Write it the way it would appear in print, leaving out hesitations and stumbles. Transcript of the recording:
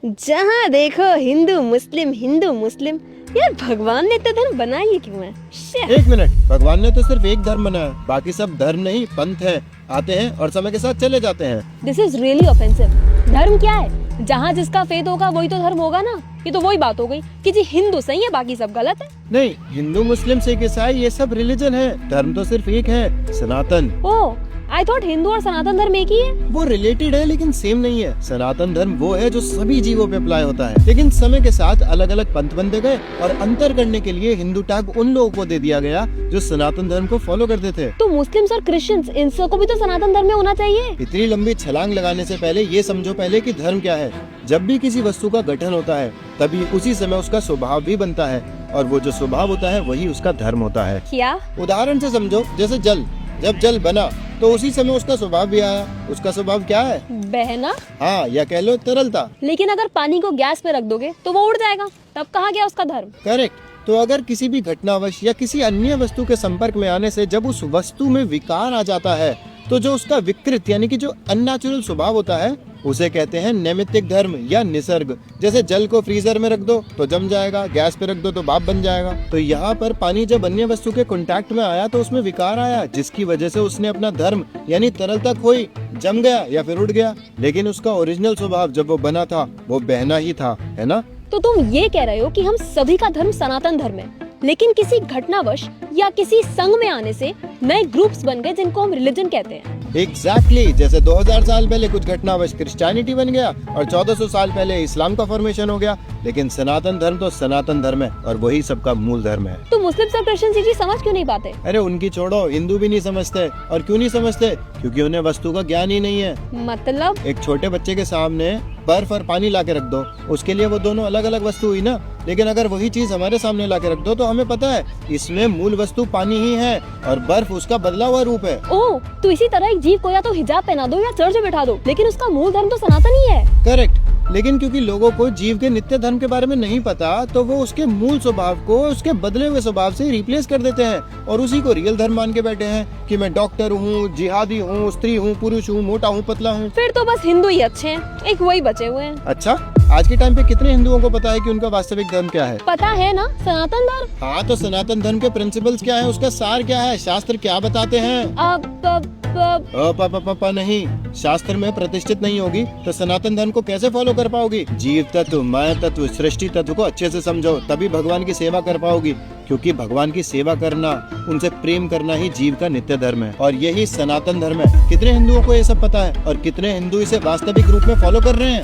जहाँ देखो हिंदू मुस्लिम। यार भगवान ने तो धर्म बनाई क्यों है? एक मिनट, भगवान ने तो सिर्फ एक धर्म बनाया, बाकी सब धर्म नहीं पंथ है, आते हैं और समय के साथ चले जाते हैं। This is really offensive. धर्म क्या है? जहाँ जिसका फेथ होगा वही तो धर्म होगा ना। ये तो वही बात हो गई कि जी हिंदू सही है बाकी सब गलत है। नहीं, हिंदू मुस्लिम सिख ईसाई ये सब रिलीजन है, धर्म तो सिर्फ एक है, सनातन। ओह, आई थॉट हिंदू और सनातन धर्म एक ही है। वो रिलेटेड है लेकिन सेम नहीं है। सनातन धर्म वो है जो सभी जीवों पे अप्लाई होता है, लेकिन समय के साथ अलग अलग पंथ बनते गए और अंतर करने के लिए हिंदू टैग उन लोगों को दे दिया गया जो सनातन धर्म को फॉलो करते थे। तो मुस्लिम्स और क्रिश्चियंस इन सबको भी तो सनातन धर्म में होना चाहिए। इतनी लंबी छलांग लगाने से पहले ये समझो पहले कि धर्म क्या है। जब भी किसी वस्तु का गठन होता है तभी उसी समय उसका स्वभाव भी बनता है, और वो जो स्वभाव होता है वही उसका धर्म होता है। क्या? उदाहरण से समझो, जैसे जल, जब जल बना तो उसी समय उसका स्वभाव भी आया। उसका स्वभाव क्या है? बहना। हाँ, या कह लो तरलता। लेकिन अगर पानी को गैस पे रख दोगे तो वो उड़ जाएगा, तब कहाँ गया उसका धर्म? करेक्ट। तो अगर किसी भी घटनावश या किसी अन्य वस्तु के संपर्क में आने से जब उस वस्तु में विकार आ जाता है तो जो उसका विकृत यानी कि जो अननेचुरल स्वभाव होता है उसे कहते हैं नैमित्तिक धर्म या निसर्ग। जैसे जल को फ्रीजर में रख दो तो जम जाएगा, गैस पे रख दो तो भाप बन जाएगा। तो यहाँ पर पानी जब अन्य वस्तु के कांटेक्ट में आया तो उसमें विकार आया, जिसकी वजह से उसने अपना धर्म यानी तरलता खोई, जम गया या फिर उड़ गया। लेकिन उसका ओरिजिनल स्वभाव जब वो बना था वो बहना ही था, है ना? तो तुम ये कह रहे हो कि हम सभी का धर्म सनातन धर्म है, लेकिन किसी घटनावश या किसी संघ में आने से नए ग्रुप्स बन गए जिनको हम रिलीजन कहते हैं। एग्जैक्टली। जैसे 2000 साल पहले कुछ घटनावश क्रिश्चियनिटी बन गया और 1400 साल पहले इस्लाम का फॉर्मेशन हो गया, लेकिन सनातन धर्म तो सनातन धर्म है और वही सबका मूल धर्म है। तो मुस्लिम और क्रिश्चियन जी समझ क्यों नहीं पाते? अरे उनकी छोड़ो, हिंदू भी नहीं समझते। और क्यों नहीं समझते? क्योंकि उन्हें वस्तु का ज्ञान ही नहीं है। मतलब? एक छोटे बच्चे के सामने बर्फ और पानी ला के रख दो, उसके लिए वो दोनों अलग अलग वस्तु हुई ना। लेकिन अगर वही चीज हमारे सामने ला के रख दो तो हमें पता है इसमें मूल वस्तु पानी ही है और बर्फ उसका बदला हुआ रूप है। ओह, तो इसी तरह एक जीव को या तो हिजाब पहना दो या चर्च में बैठा दो, लेकिन उसका मूल धर्म तो सनातन ही है। करेक्ट। लेकिन क्योंकि लोगों को जीव के नित्य धर्म के बारे में नहीं पता तो वो उसके मूल स्वभाव को उसके बदले हुए स्वभाव से रिप्लेस कर देते हैं और उसी को रियल धर्म मान के बैठे हैं कि मैं डॉक्टर हूँ, जिहादी हूँ, स्त्री हूँ, पुरुष हूँ, मोटा हूँ, पतला हूँ। फिर तो बस हिंदू ही अच्छे हैं, एक वही बचे हुए हैं। अच्छा, आज के टाइम पे कितने हिंदुओं को पता है कि उनका वास्तविक धर्म क्या है? पता है ना, सनातन धर्म। हाँ, तो सनातन धर्म के प्रिंसिपल्स क्या है, उसका सार क्या है, शास्त्र क्या बताते हैं? नहीं, शास्त्र में प्रतिष्ठित नहीं होगी तो सनातन धर्म को कैसे फॉलो कर पाओगी? जीव तत्व, माया तत्व, सृष्टि तत्व को अच्छे से समझो, तभी भगवान की सेवा कर पाओगी। क्योंकि भगवान की सेवा करना, उनसे प्रेम करना ही जीव का नित्य धर्म है और यही सनातन धर्म है। कितने हिंदुओं को ये सब पता है और कितने हिंदू इसे वास्तविक रूप में फॉलो कर रहे हैं?